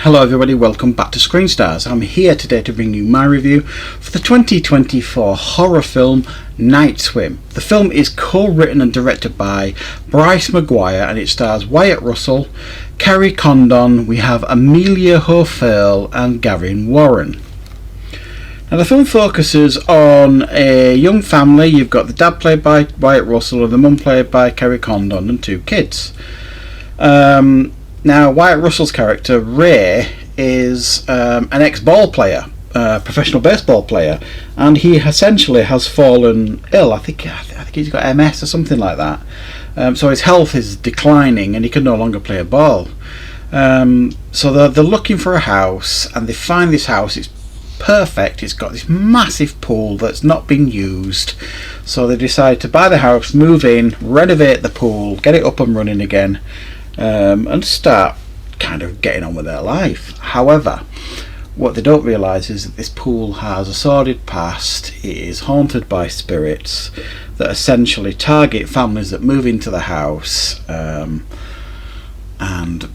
Hello everybody, welcome back to Screenstars. I'm here today to bring you my review for the 2024 horror film Night Swim. The film is co-written and directed by Bryce Maguire and it stars Wyatt Russell, Kerry Condon, we have Amelia O'Fearl and Gavin Warren. Now the film focuses on a young family. You've got the dad played by Wyatt Russell and the mum played by Kerry Condon and two kids. Now, Wyatt Russell's character, Ray, is an ex-ball player, professional baseball player, and he essentially has fallen ill. I think he's got MS or something like that. So his health is declining and he can no longer play a ball. So they're looking for a house, and they find this house. It's perfect. It's got this massive pool that's not been used. So they decide to buy the house, move in, renovate the pool, get it up and running again. And start kind of getting on with their life. However, what they don't realise is that this pool has a sordid past. It is haunted by spirits that essentially target families that move into the house and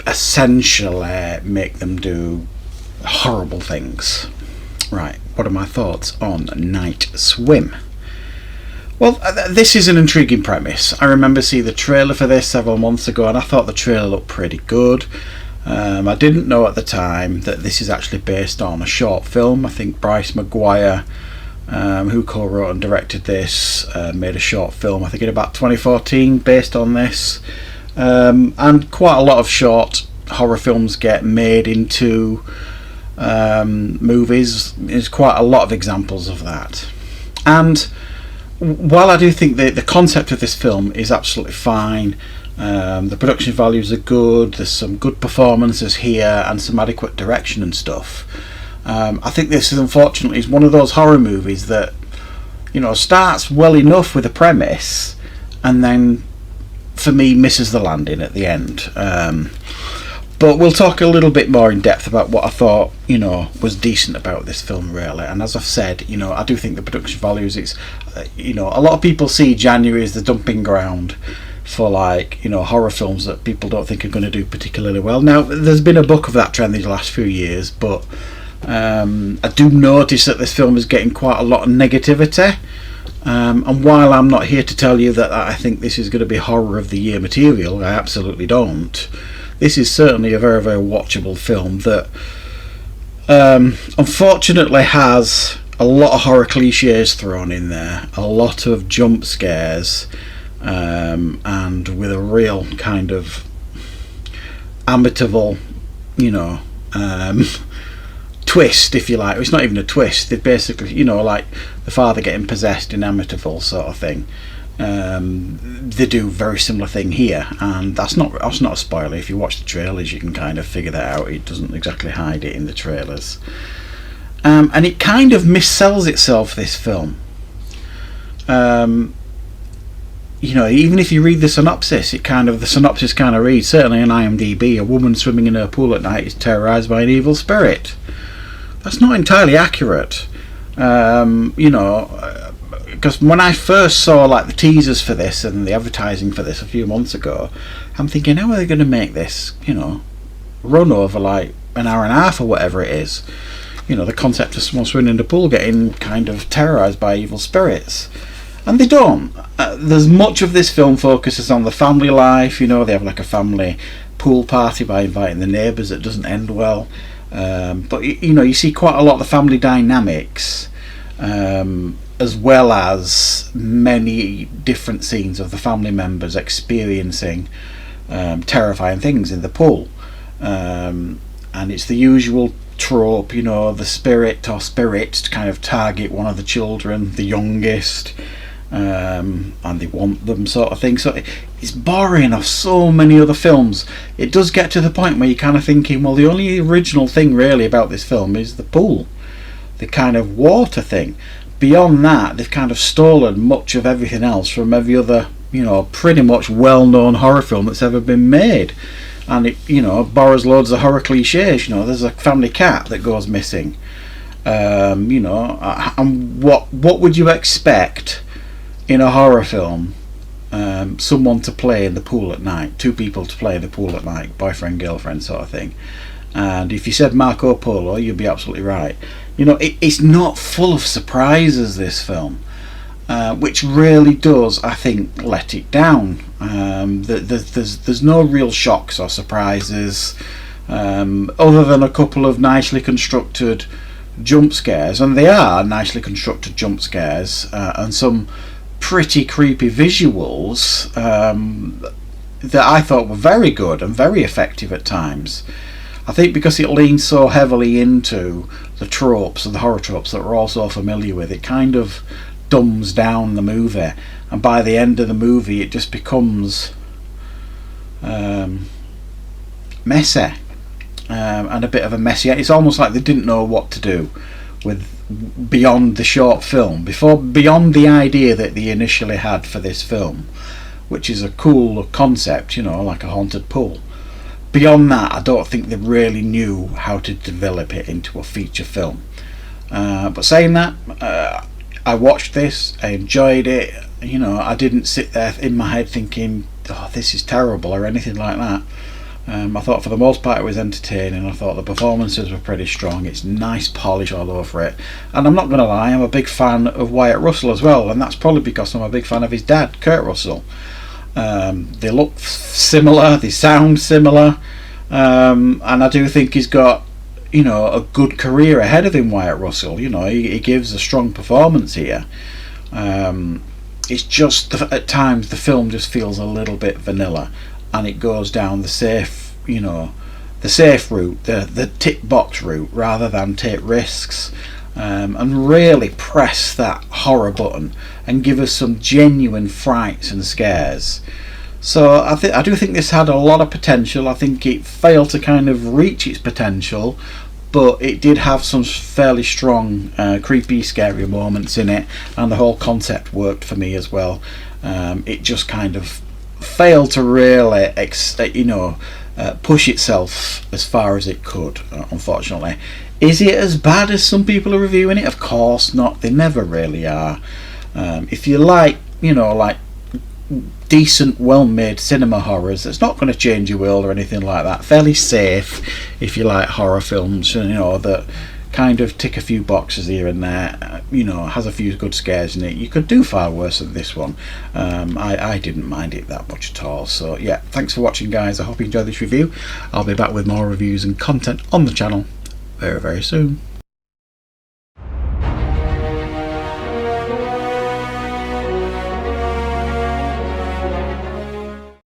essentially make them do horrible things. Right, what are my thoughts on Night Swim? Well, this is an intriguing premise. I remember seeing the trailer for this several months ago and I thought the trailer looked pretty good. I didn't know at the time that this is actually based on a short film. I think Bryce Maguire, who co-wrote and directed this, made a short film, I think in about 2014, based on this. And quite a lot of short horror films get made into movies. There's quite a lot of examples of that. And while I do think the concept of this film is absolutely fine, the production values are good, there's some good performances here and some adequate direction and stuff. I think this is unfortunately is one of those horror movies that, you know, starts well enough with a premise and then for me misses the landing at the end. But we'll talk a little bit more in depth about what I thought, you know, was decent about this film, really. And as I've said, you know, I do think the production values, it's, you know, a lot of people see January as the dumping ground for, like, you know, horror films that people don't think are going to do particularly well. Now, there's been a buck of that trend these last few years, but I do notice that this film is getting quite a lot of negativity. And while I'm not here to tell you that I think this is going to be horror of the year material, I absolutely don't. This is certainly a very, very watchable film that unfortunately has a lot of horror cliches thrown in there, a lot of jump scares, and with a real kind of Amityville, you know, twist, if you like. It's not even a twist. They basically, you know, like the father getting possessed in Amityville sort of thing. They do a very similar thing here, and that's not a spoiler. If you watch the trailers you can kind of figure that out. It doesn't exactly hide it in the trailers, and it kind of missells itself, this film. You know, even if you read the synopsis, the synopsis kind of reads, certainly on IMDb, a woman swimming in her pool at night is terrorised by an evil spirit. That's not entirely accurate. You know, because when I first saw like the teasers for this and the advertising for this a few months ago, I'm thinking, how are they going to make this, you know, run over like an hour and a half or whatever it is? You know, the concept of someone swimming in the pool getting kind of terrorised by evil spirits. And they don't. There's much of this film focuses on the family life. You know, they have like a family pool party by inviting the neighbours that doesn't end well. But you know, you see quite a lot of the family dynamics, as well as many different scenes of the family members experiencing terrifying things in the pool. And it's the usual trope, you know, the spirit or spirits to kind of target one of the children, the youngest, and they want them sort of thing. So it's boring of so many other films. It does get to the point where you're kind of thinking, well, the only original thing really about this film is the pool, the kind of water thing. Beyond that, they've kind of stolen much of everything else from every other, you know, pretty much well-known horror film that's ever been made. And it, you know, borrows loads of horror cliches. You know, there's a family cat that goes missing. You know, and what would you expect in a horror film? Someone to play in the pool at night, two people to play in the pool at night, boyfriend, girlfriend sort of thing. And if you said Marco Polo, you'd be absolutely right. You know, it's not full of surprises, this film, which really does, I think, let it down. There's no real shocks or surprises, other than a couple of nicely constructed jump scares, and they are nicely constructed jump scares, and some pretty creepy visuals that I thought were very good and very effective at times. I think because it leans so heavily into the tropes and the horror tropes that we're all so familiar with, it kind of dumbs down the movie, and by the end of the movie it just becomes messy, and a bit of a messy. It's almost like they didn't know what to do with beyond the short film, beyond the idea that they initially had for this film, which is a cool concept, you know, like a haunted pool. Beyond that, I don't think they really knew how to develop it into a feature film. But saying that, I watched this, I enjoyed it. You know, I didn't sit there in my head thinking, oh, this is terrible or anything like that. I thought for the most part it was entertaining. I thought the performances were pretty strong. It's nice polish all over it. And I'm not going to lie, I'm a big fan of Wyatt Russell as well, and that's probably because I'm a big fan of his dad, Kurt Russell. They look similar, they sound similar, and I do think he's got, you know, a good career ahead of him, Wyatt Russell. You know, he gives a strong performance here. It's just at times the film just feels a little bit vanilla, and it goes down the safe, you know, the safe route, the tick box route, rather than take risks. And really press that horror button and give us some genuine frights and scares. So I do think this had a lot of potential. I think it failed to kind of reach its potential, but it did have some fairly strong creepy, scary moments in it, and the whole concept worked for me as well. It just kind of failed to really push itself as far as it could, unfortunately. Is it as bad as some people are reviewing it? Of course not. They never really are. If you like, you know, like decent, well-made cinema horrors, it's not going to change your world or anything like that. Fairly safe if you like horror films, you know, that kind of tick a few boxes here and there. You know, has a few good scares in it. You could do far worse than this one. I didn't mind it that much at all. So yeah, thanks for watching, guys. I hope you enjoyed this review. I'll be back with more reviews and content on the channel very, very soon.